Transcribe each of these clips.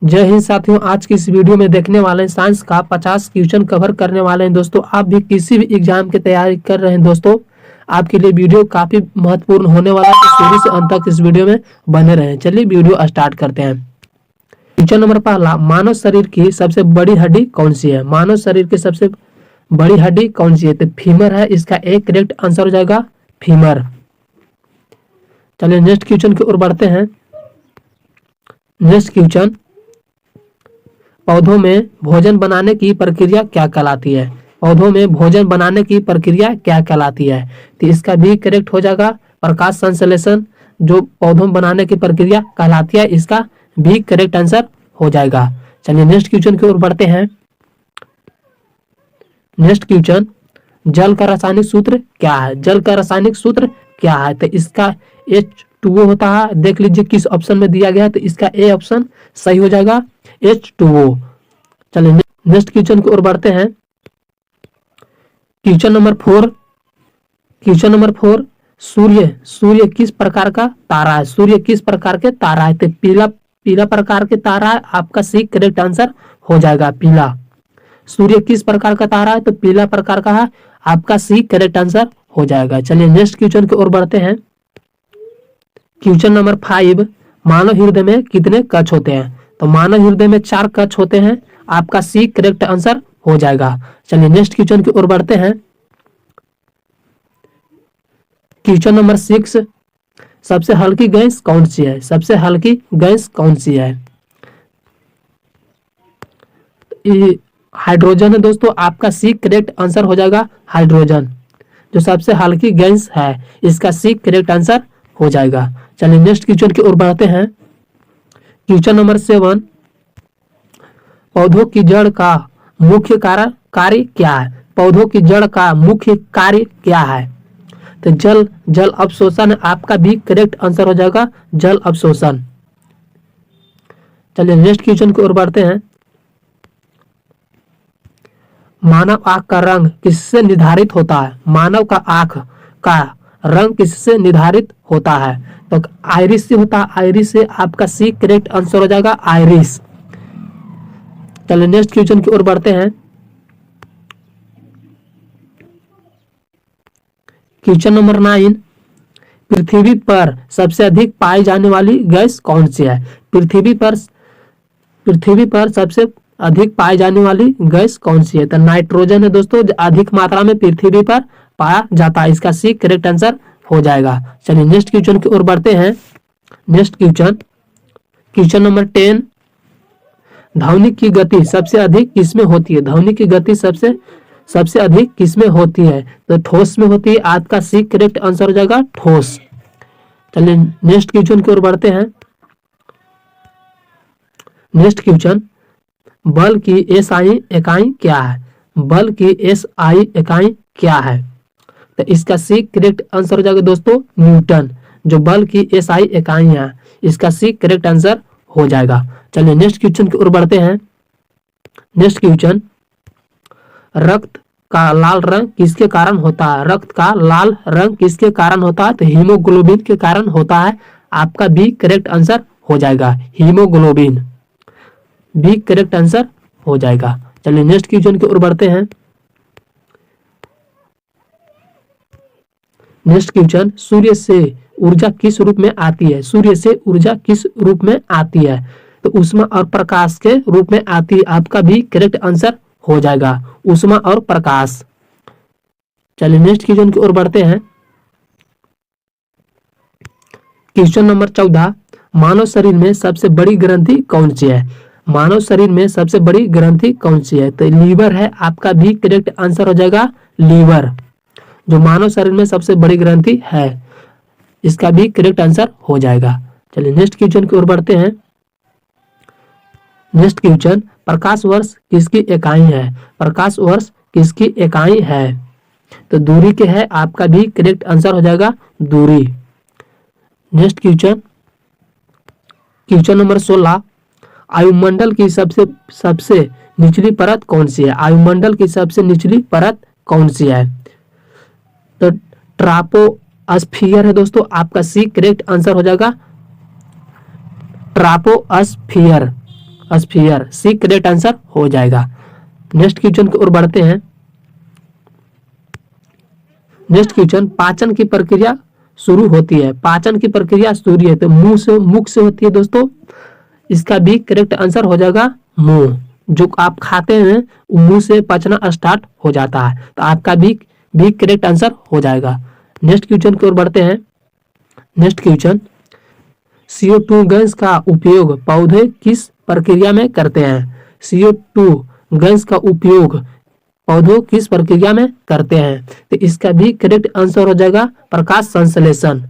जय हिंद साथियों, आज की इस वीडियो में देखने वाले हैं साइंस का 50 क्वेश्चन कवर करने वाले हैं। दोस्तों आप भी किसी भी एग्जाम की तैयारी कर रहे हैं दोस्तों, आपके लिए वीडियो काफी महत्वपूर्ण होने वाला है, तो शुरू से अंत तक इस वीडियो में बने रहें। चलिए वीडियो स्टार्ट करते हैं। क्वेश्चन नंबर पहला, मानव शरीर की सबसे बड़ी हड्डी कौन सी है? मानव शरीर की सबसे बड़ी हड्डी कौन सी है? तो फीमर है, इसका एक करेक्ट आंसर हो जाएगा फीमर। चलिए नेक्स्ट क्वेश्चन की ओर बढ़ते हैं। नेक्स्ट क्वेश्चन, पौधों में भोजन बनाने की प्रक्रिया क्या कहलाती है? पौधों में भोजन बनाने की प्रक्रिया क्या कहलाती है? तो इसका भी करेक्ट हो जाएगा प्रकाश संश्लेषण, जो पौधों में बनाने की प्रक्रिया कहलाती है, इसका भी करेक्ट आंसर हो जाएगा। चलिए नेक्स्ट क्वेश्चन की ओर बढ़ते हैं। नेक्स्ट क्वेश्चन, जल का रासायनिक सूत्र क्या है? जल का रासायनिक सूत्र क्या है? तो इसका H2O होता है। देख लीजिए किस ऑप्शन में दिया गया है, तो इसका ए ऑप्शन सही हो जाएगा, H2O। चलिए नेक्स्ट क्वेश्चन की ओर बढ़ते हैं। Question number 4। क्वेश्चन नंबर 4, सूर्य किस प्रकार का तारा है? सूर्य किस प्रकार के तारा है? तो पीला प्रकार के तारा है, आपका सी करेक्ट आंसर हो जाएगा पीला। सूर्य किस प्रकार का तारा है? तो पीला प्रकार का है, आपका सी करेक्ट आंसर हो जाएगा। चलिए नेक्स्ट क्वेश्चन की ओर बढ़ते हैं। क्वेश्चन नंबर 5, मानव हृदय में कितने कक्ष होते हैं? तो मानव हृदय में 4 कक्ष होते हैं, आपका सी करेक्ट आंसर हो जाएगा। चलिए नेक्स्ट क्वेश्चन की ओर बढ़ते हैं। क्वेश्चन नंबर 6, सबसे हल्की गैस कौन सी है? सबसे हल्की गैस कौन सी है? हाइड्रोजन है दोस्तों, आपका सी करेक्ट आंसर हो जाएगा हाइड्रोजन, जो सबसे हल्की गैस है, इसका सी करेक्ट आंसर हो जाएगा। चलिए नेक्स्ट क्वेश्चन की ओर बढ़ते हैं। क्वेश्चन नंबर 7, पौधों की जड़ का मुख्य कार्य क्या है? पौधों की जड़ का मुख्य कार्य क्या है? तो जल अवशोषण, आपका भी करेक्ट आंसर हो जाएगा जल अवशोषण। चलिए नेक्स्ट क्वेश्चन की ओर बढ़ते हैं। मानव आंख का रंग किससे निर्धारित होता है? मानव का आंख का रंग किससे निर्धारित होता है? तो आइरिस से होता है, आइरिस से, आपका सी करेक्ट आंसर हो जाएगा आइरिस। चलिए नेक्स्ट क्वेश्चन की ओर बढ़ते हैं। क्वेश्चन नंबर 9, पृथ्वी पर सबसे अधिक पाई जाने वाली गैस कौन सी है? पृथ्वी पर सबसे अधिक पाई जाने वाली गैस कौन सी है? तो नाइट्रोजन है दोस्तों, अधिक मात्रा में पृथ्वी पर पाया जाता है, इसका सी करेक्ट आंसर हो जाएगा। चलिए नेक्स्ट क्वेश्चन की ओर बढ़ते हैं। नेक्स्ट क्वेश्चन नंबर 10, ध्वनि की गति सबसे अधिक किसमें होती है? ध्वनि की गति सबसे अधिक किसमें होती है? तो ठोस में होती है, आपका सी करेक्ट आंसर हो जाएगा ठोस। चलिए नेक्स्ट क्वेश्चन की ओर बढ़ते हैं। नेक्स्ट क्वेश्चन, बल की एसआई इकाई क्या है? बल की एसआई इकाई क्या है? तो इसका सी करेक्ट आंसर हो जाएगा दोस्तों न्यूटन, जो बल की एसआई इकाई है, इसका सी करेक्ट आंसर हो जाएगा। चलिए नेक्स्ट क्वेश्चन की ओर बढ़ते हैं। नेक्स्ट क्वेश्चन, रक्त का लाल रंग किसके कारण होता है? रक्त का लाल रंग किसके कारण होता है? तो हीमोग्लोबिन के कारण होता है, आपका भी करेक्ट आंसर हो जाएगा हीमोग्लोबिन, भी करेक्ट आंसर हो जाएगा। चलिए नेक्स्ट क्वेश्चन की ओर बढ़ते हैं। नेक्स्ट क्वेश्चन, सूर्य से ऊर्जा किस रूप में आती है? सूर्य से ऊर्जा किस रूप में आती है? तो ऊष्मा और प्रकाश के रूप में आती है, आपका भी करेक्ट आंसर हो जाएगा ऊष्मा और प्रकाश। चलिए नेक्स्ट क्वेश्चन की ओर बढ़ते हैं। क्वेश्चन नंबर 14, मानव शरीर में सबसे बड़ी ग्रंथि कौन सी है? मानव शरीर में सबसे बड़ी ग्रंथि कौन सी है? तो लीवर है, आपका भी करेक्ट आंसर हो जाएगा लीवर, जो मानव शरीर में सबसे बड़ी ग्रंथि है, इसका भी करेक्ट आंसर हो जाएगा। चलिए नेक्स्ट क्वेश्चन की ओर बढ़ते हैं। नेक्स्ट क्वेश्चन, प्रकाश वर्ष किसकी इकाई है? प्रकाश वर्ष किसकी इकाई है? तो दूरी के है, आपका भी करेक्ट आंसर हो जाएगा दूरी। नेक्स्ट क्वेश्चन नंबर 16, वायुमंडल की सबसे निचली परत कौन सी है? वायुमंडल की सबसे निचली परत कौन सी है? तो ट्रापोस्फियर है दोस्तों, आपका सी करेक्ट आंसर हो जाएगा ट्रापोस्फियर। स्फीयर, सी करेक्ट आंसर हो जाएगा। नेक्स्ट क्वेश्चन की ओर बढ़ते हैं। नेक्स्ट क्वेश्चन, पाचन की प्रक्रिया शुरू होती है, पाचन की प्रक्रिया शुरू है तो मुंह से, मुख से होती है दोस्तों। इसका भी करेक्ट आंसर हो जाएगा मुंह। जो आप खाते हैं वो मुंह से पचना स्टार्ट हो जाता है, तो आपका भी करेक्ट आंसर हो जाएगा। नेक्स्ट क्वेश्चन की ओर बढ़ते हैं। नेक्स्ट क्वेश्चन, CO2 गैस का उपयोग पौधे किस प्रक्रिया में करते हैं? CO2 गैस का उपयोग पौधों किस प्रक्रिया में करते हैं? तो इसका भी करेक्ट आंसर हो जाएगा प्रकाश संश्लेषण।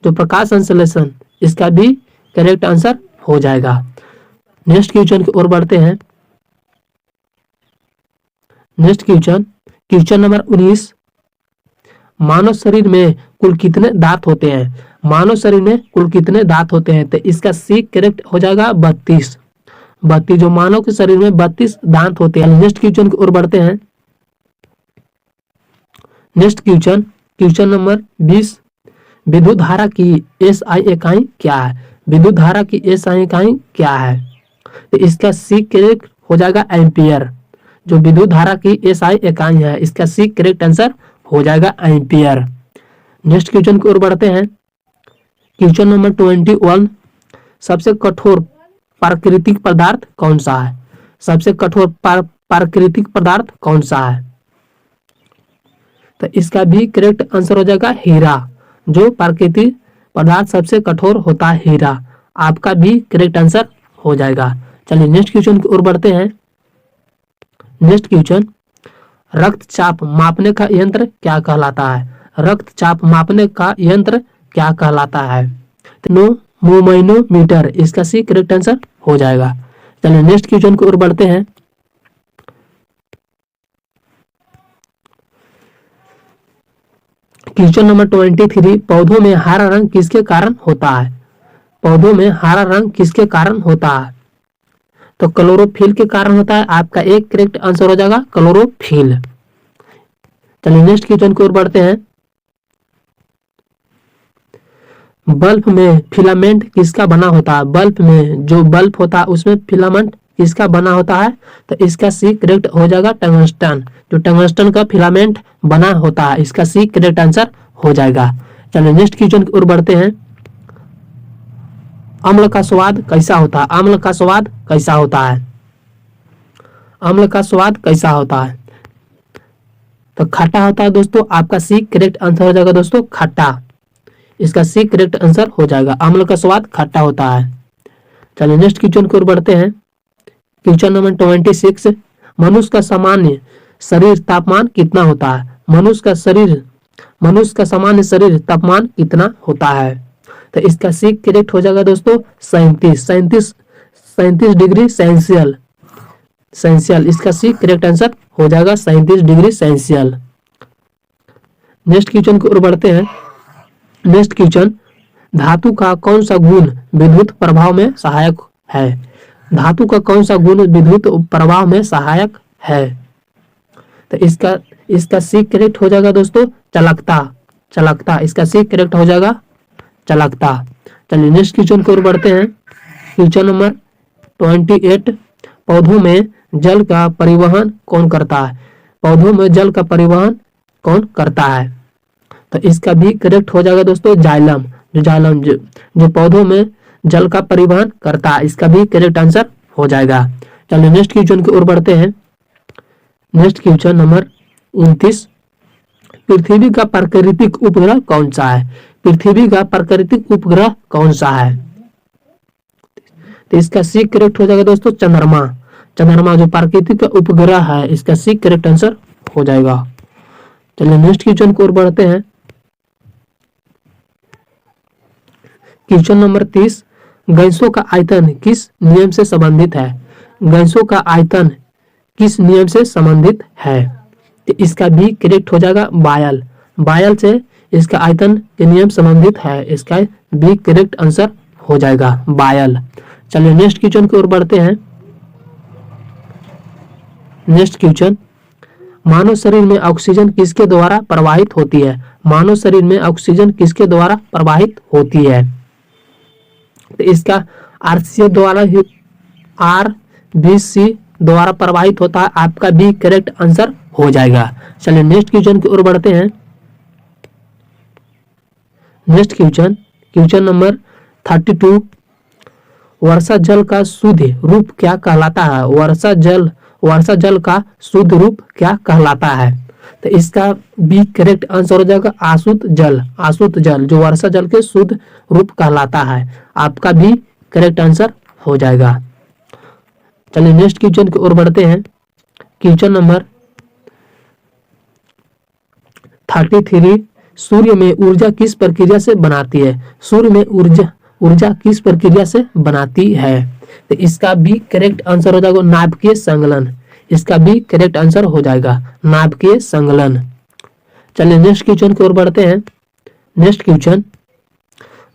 जो प्रकाश संश्लेषण, इसका भी करेक्ट आंसर हो जाएगा। नेक्स्ट क्वेश्चन की ओर बढ़ते हैं। नेक्स्ट क्वेश्चन, क्वेश्चन नंबर 19, मानव शरीर में कुल कितने दांत होते हैं? मानव शरीर में कुल कितने दांत होते हैं? तो इसका सी करेक्ट हो जाएगा 32। 32, जो मानव के शरीर में 32 दांत होते हैं। नेक्स्ट क्वेश्चन की ओर बढ़ते हैं। नेक्स्ट क्वेश्चन, क्वेश्चन नंबर 20, विद्युत धारा की एसआई इकाई क्या है? विद्युत धारा की एसआई इकाई क्या है? तो इसका सी करेक्ट हो जाएगा एम्पियर। जो विद्युत धारा की एसआई इकाई है, इसका सी करेक्ट आंसर हो जाएगा एम्पियर। नेक्स्ट क्वेश्चन की ओर बढ़ते हैं। क्वेश्चन नंबर 21, सबसे कठोर प्राकृतिक पदार्थ कौन सा है? सबसे कठोर प्राकृतिक पदार्थ कौन सा है? तो इसका भी करेक्ट आंसर हो जाएगा हीरा। जो प्राकृतिक पदार्थ सबसे कठोर होता है हीरा। आपका भी करेक्ट आंसर हो जाएगा। चलिए नेक्स्ट क्वेश्चन की ओर बढ़ते हैं। नेक्स्ट क्वेश्चन, रक्तचाप मापने का यंत्र क्या कहलाता है? रक्तचाप मापने का यंत्र क्या कहलाता है? मोमोमीटर, इसका सी करेक्ट आंसर हो जाएगा। चलिए नेक्स्ट क्वेश्चन की ओर बढ़ते हैं। क्वेश्चन नंबर 23, पौधों में हरा रंग किसके कारण होता है? पौधों में हरा रंग किसके कारण होता है? तो क्लोरोफिल के कारण होता है। आपका एक करेक्ट आंसर हो जाएगा क्लोरोफिल। चलिए नेक्स्ट क्वेश्चन की ओर बढ़ते हैं। बल्ब में फिलामेंट किसका बना होता है? बल्ब में जो बल्ब होता है उसमें फिलामेंट किसका बना होता है? तो इसका सी करेक्ट हो जाएगा टंगस्टन। जो टंगस्टन का फिलामेंट बना होता है, इसका सी करेक्ट आंसर हो जाएगा। चलिए नेक्स्ट क्वेश्चन की ओर बढ़ते हैं। अम्ल का स्वाद कैसा होता है? अम्ल का स्वाद कैसा होता है? अम्ल का स्वाद कैसा होता है? तो खट्टा होता है दोस्तों। आपका सी करेक्ट आंसर हो जाएगा दोस्तों खट्टा। इसका सी करेक्ट आंसर हो जाएगा। अम्ल का स्वाद खट्टा होता है। चलिए नेक्स्ट क्वेश्चन की ओर बढ़ते हैं। क्वेश्चन नंबर 26, मनुष्य का सामान्य शरीर तापमान कितना होता है? मनुष्य का सामान्य शरीर तापमान कितना होता है? तो इसका सी करेक्ट हो जाएगा दोस्तों 37 डिग्री सेल्सियस। इसका सी करेक्ट आंसर हो जाएगा 37 डिग्री सेल्सियस। नेक्स्ट क्वेश्चन की ओर बढ़ते हैं। नेक्स्ट क्वेश्चन, धातु का कौन सा गुण विद्युत प्रभाव में सहायक है? धातु का कौन सा गुण विद्युत प्रभाव में सहायक है? तो इसका सी करेक्ट हो जाएगा दोस्तों चलकता। इसका सी करेक्ट हो जाएगा चलकता। चलिए नेक्स्ट क्वेश्चन की ओर बढ़ते हैं। क्वेश्चन नंबर 28, पौधों में जल का परिवहन कौन करता है? पौधों में जल का परिवहन कौन करता है? तो इसका भी करेक्ट हो जाएगा दोस्तों जाइलम। जो पौधों में जल का परिवहन करता है, इसका भी करेक्ट आंसर हो जाएगा। चलिए नेक्स्ट क्वेश्चन की ओर बढ़ते हैं। नेक्स्ट क्वेश्चन नंबर 29, पृथ्वी का प्राकृतिक उपग्रह कौन सा है? पृथ्वी का प्राकृतिक उपग्रह कौन सा है? तो इसका सी करेक्ट हो जाएगा दोस्तों चंद्रमा जो प्राकृतिक उपग्रह है, इसका सी करेक्ट आंसर हो जाएगा। चलिए नेक्स्ट क्वेश्चन की ओर बढ़ते हैं। क्वेश्चन नंबर 30, गैसों का आयतन किस नियम से संबंधित है? गैसों का आयतन किस नियम से संबंधित है? तो इसका भी करेक्ट हो जाएगा बायल से इसका आयतन के नियम संबंधित है। इसका भी करेक्ट आंसर हो जाएगा बायल। चलिए नेक्स्ट क्वेश्चन की ओर बढ़ते हैं। नेक्स्ट क्वेश्चन, मानव शरीर में ऑक्सीजन किसके द्वारा प्रवाहित होती है? मानव शरीर में ऑक्सीजन किसके द्वारा प्रवाहित होती है? तो इसका RBC द्वारा प्रवाहित होता है। आपका बी करेक्ट आंसर हो जाएगा। चलिए नेक्स्ट क्वेश्चन की ओर बढ़ते हैं। Next question number 32। वर्षा जल का शुद्ध रूप क्या कहलाता है? वर्षा जल का शुद्ध रूप क्या कहलाता है? तो इसका बी करेक्ट आंसर हो जाएगा आशुद्ध जल जो वर्षा जल के शुद्ध रूप कहलाता है। आपका भी करेक्ट आंसर हो जाएगा। चलिए नेक्स्ट क्वेश्चन की ओर बढ़ते हैं। Question number 33। सूर्य में ऊर्जा किस प्रक्रिया से बनाती है? सूर्य में ऊर्जा किस प्रक्रिया से बनाती है? तो इसका भी करेक्ट आंसर हो जाएगा नाभिकीय संगलन। इसका भी करेक्ट आंसर हो जाएगा नाभिकीय संगलन। चलिए नेक्स्ट क्वेश्चन की ओर बढ़ते हैं। नेक्स्ट क्वेश्चन,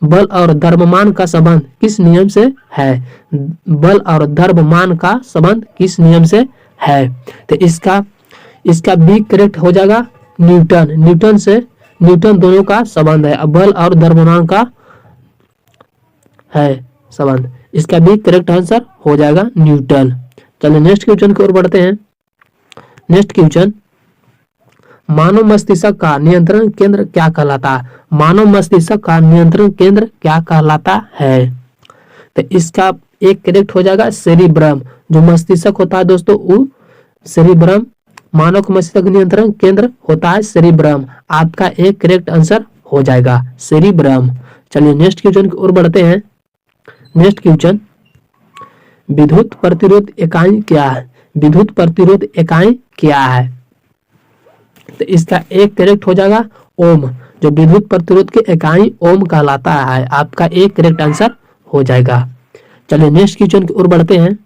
बल और द्रव्यमान का संबंध किस नियम से है? बल और द्रव्यमान का संबंध किस नियम से है? तो इसका भी करेक्ट हो जाएगा न्यूटन दोनों का संबंध है। बल और द्रव्यमान का है संबंध। इसका भी करेक्ट आंसर हो जाएगा न्यूटन। चलिए नेक्स्ट क्वेश्चन की ओर बढ़ते हैं। नेक्स्ट क्वेश्चन, मानव मस्तिष्क का नियंत्रण केंद्र क्या कहलाता है? मानव मस्तिष्क का नियंत्रण केंद्र क्या कहलाता है? तो इसका एक करेक्ट हो जाएगा सेरिब्रम। जो मस्तिष्क होता है दोस्तों वो सेरिब्रम, मानव मस्तिष्क नियंत्रण केंद्र होता है सेरिब्रम। आपका एक करेक्ट आंसर हो जाएगा सेरिब्रम। चलिए नेक्स्ट क्वेश्चन की ओर बढ़ते हैं। नेक्स्ट क्वेश्चन, विद्युत प्रतिरोध इकाई क्या है? विद्युत प्रतिरोध इकाई क्या है? तो इसका एक करेक्ट हो जाएगा ओम। जो विद्युत प्रतिरोध की इकाई ओम कहलाता है। आपका एक करेक्ट आंसर हो जाएगा। चलिए नेक्स्ट क्वेश्चन की ओर बढ़ते हैं।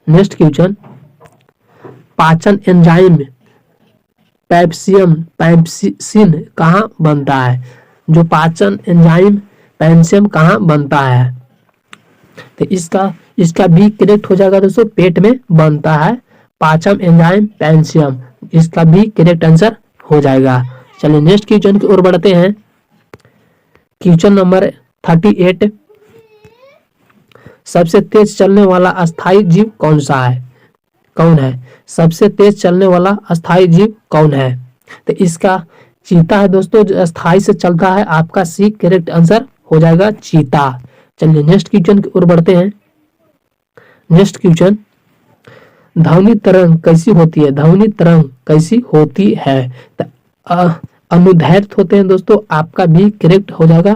नेक्स्ट क्वेश्चन, पाचन एंजाइम पैप्सिन कहाँ बनता है? जो पाचन एंजाइम पैप्सिन कहाँ बनता है? तो इसका भी करेक्ट हो जाएगा दोस्तों पेट में बनता है पाचन एंजाइम पैप्सिन। इसका भी करेक्ट आंसर हो जाएगा। चलिए नेक्स्ट क्वेश्चन की ओर बढ़ते हैं। Question number 38। सबसे तेज चलने वाला अस्थायी जीव कौन है? सबसे तेज चलने वाला अस्थायी जीव कौन है? तो इसका चीता है दोस्तों जो अस्थायी से चलता है। आपका सी करेक्ट आंसर हो जाएगा चीता। चलिए नेक्स्ट क्वेश्चन की ओर बढ़ते हैं। नेक्स्ट क्वेश्चन, ध्वनि तरंग कैसी होती है? ध्वनि तरंग कैसी होती है? तो अनुदैर्घ्य होते हैं दोस्तों। आपका भी करेक्ट हो जाएगा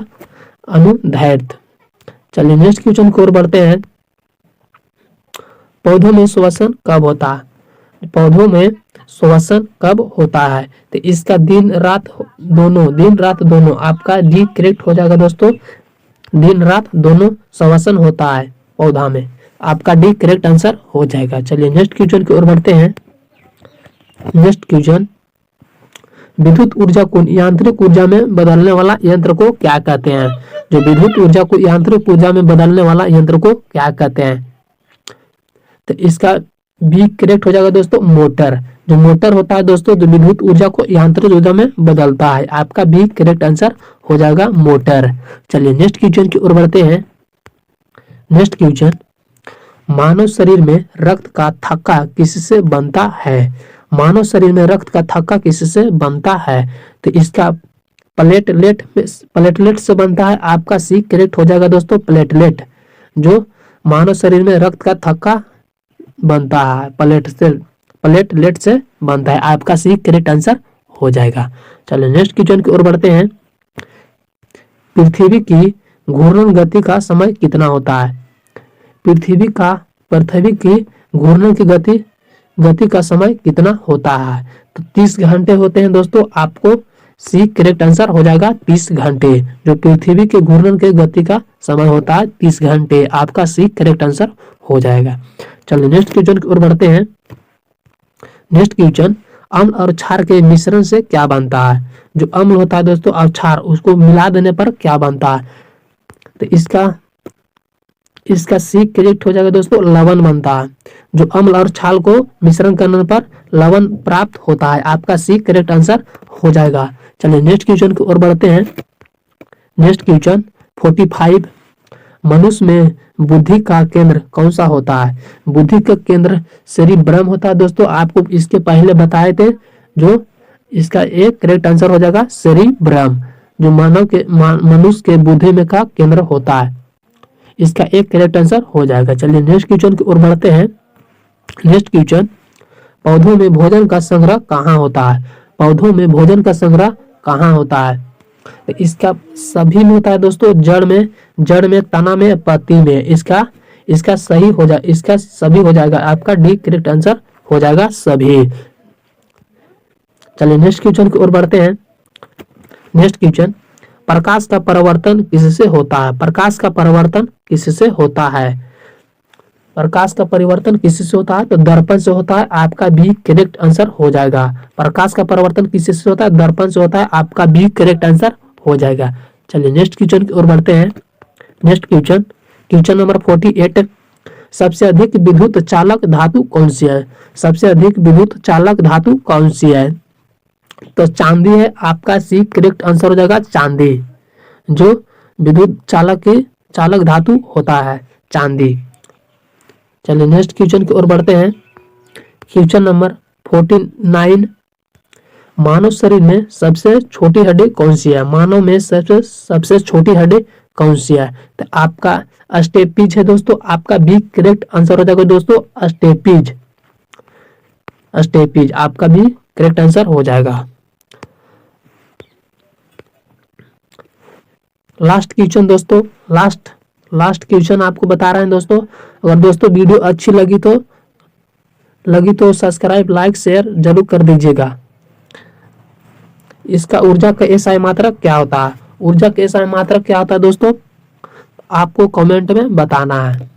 अनुदैर्घ्य। चलिए नेक्स्ट क्वेश्चन की ओर बढ़ते हैं। पौधों में श्वसन कब होता है? पौधों में श्वसन कब होता है? तो इसका दिन रात दोनों आपका डी करेक्ट हो जाएगा दोस्तों। दिन रात दोनों श्वसन होता है पौधा में। आपका डी करेक्ट आंसर हो जाएगा। चलिए नेक्स्ट क्वेश्चन की ओर बढ़ते हैं। नेक्स्ट क्वेश्चन, विद्युत ऊर्जा को यांत्रिक ऊर्जा में बदलने वाला यंत्र को क्या कहते हैं? जो विद्युत ऊर्जा को यांत्रिक ऊर्जा में बदलने वाला यंत्र को क्या कहते हैं? तो इसका भी करेक्ट हो जाएगा दोस्तों मोटर। जो मोटर होता है दोस्तों जो विद्युत ऊर्जा को यांत्रिक ऊर्जा में बदलता है। आपका भी करेक्ट आंसर हो जाएगा मोटर। चलिए नेक्स्ट क्वेश्चन की ओर बढ़ते हैं। नेक्स्ट क्वेश्चन, मानव शरीर में रक्त का थक्का किससे बनता है? मानव शरीर में रक्त का थक्का किससे बनता है? तो इसका प्लेटलेट से बनता है। आपका सी करेक्ट हो जाएगा दोस्तों प्लेटलेट। जो मानव शरीर में रक्त का थक्का बनता है प्लेटलेट से बनता है। आपका सी करेक्ट आंसर हो जाएगा। चलिए नेक्स्ट क्वेश्चन की ओर बढ़ते हैं। पृथ्वी की घूर्णन गति का समय कितना होता है? पृथ्वी की घूर्णन की गति का समय कितना होता है? तो 30 घंटे होते हैं दोस्तों। आपको सी करेक्ट आंसर हो जाएगा 30 घंटे। जो पृथ्वी के घूर्णन के गति का समय होता है 30 घंटे। आपका सी करेक्ट आंसर हो जाएगा। चलिए नेक्स्ट क्वेश्चन की ओर बढ़ते हैं। नेक्स्ट क्वेश्चन, अम्ल और क्षार के मिश्रण से क्या बनता है? जो अम्ल होता है दोस्तों और क्षार उसको मिला देने पर क्या बनता है? तो इसका सी करेक्ट हो जाएगा दोस्तों लवण बनता है। जो अम्ल और क्षार को मिश्रण करने पर लवण प्राप्त होता है। आपका सी करेक्ट आंसर हो जाएगा। चलिए नेक्स्ट क्वेश्चन की ओर बढ़ते हैं। नेक्स्ट क्वेश्चन 45, मनुष्य में बुद्धि का केंद्र कौन सा होता है? बुद्धि का केंद्र सेरिब्रम होता है दोस्तों। आपको इसके पहले बताए थे, जो इसका एक करेक्ट आंसर हो जाएगा सेरिब्रम, जो मनुष्य के बुद्धि में का केंद्र होता है। इसका एक करेक्ट आंसर हो जाएगा। चलिए नेक्स्ट क्वेश्चन की ओर बढ़ते हैं। नेक्स्ट क्वेश्चन, पौधों में भोजन का संग्रह कहाँ होता है? पौधों में भोजन का संग्रह कहाँ होता है? तो इसका सभी में होता है दोस्तों, जड़ में, तना में, पत्ती में। इसका सही हो जाए, इसका सभी हो जाएगा। आपका डी करेक्ट आंसर हो जाएगा सभी। चलिए नेक्स्ट क्वेश्चन की ओर बढ़ते हैं। नेक्स्ट क्वेश्चन, प्रकाश का परिवर्तन किससे होता है? प्रकाश का परिवर्तन किससे होता है? प्रकाश का परिवर्तन किससे होता है? तो दर्पण से होता है। आपका बी करेक्ट आंसर हो जाएगा। प्रकाश का परिवर्तन किससे होता है? दर्पण से होता है। आपका बी करेक्ट आंसर हो जाएगा। चलिए नेक्स्ट क्वेश्चन की ओर बढ़ते हैं। नेक्स्ट क्वेश्चन, क्वेश्चन नंबर 48, सबसे अधिक विद्युत चालक धातु कौन सी है? सबसे अधिक विद्युत चालक धातु कौन सी है? तो चांदी है। आपका सी करेक्ट आंसर हो जाएगा चांदी, जो विद्युत चालक धातु होता है चांदी। चलिए नेक्स्ट क्वेश्चन की ओर बढ़ते हैं। क्वेश्चन नंबर 49, मानव शरीर में सबसे छोटी हड्डी कौन सी है? मानव में सबसे छोटी हड्डी कौन सी है? तो आपका स्टेपीज है दोस्तों। आपका भी करेक्ट आंसर हो जाएगा दोस्तों स्टेपीज। स्टेपीज आपका भी करेक्ट आंसर हो जाएगा। लास्ट क्वेश्चन दोस्तों, लास्ट क्वेश्चन आपको बता रहे हैं दोस्तों। अगर दोस्तों वीडियो अच्छी लगी तो सब्सक्राइब, लाइक, शेयर जरूर कर दीजिएगा। इसका ऊर्जा का एसआई मात्रक क्या होता है? ऊर्जा का एसआई मात्रक क्या होता है दोस्तों? आपको कमेंट में बताना है।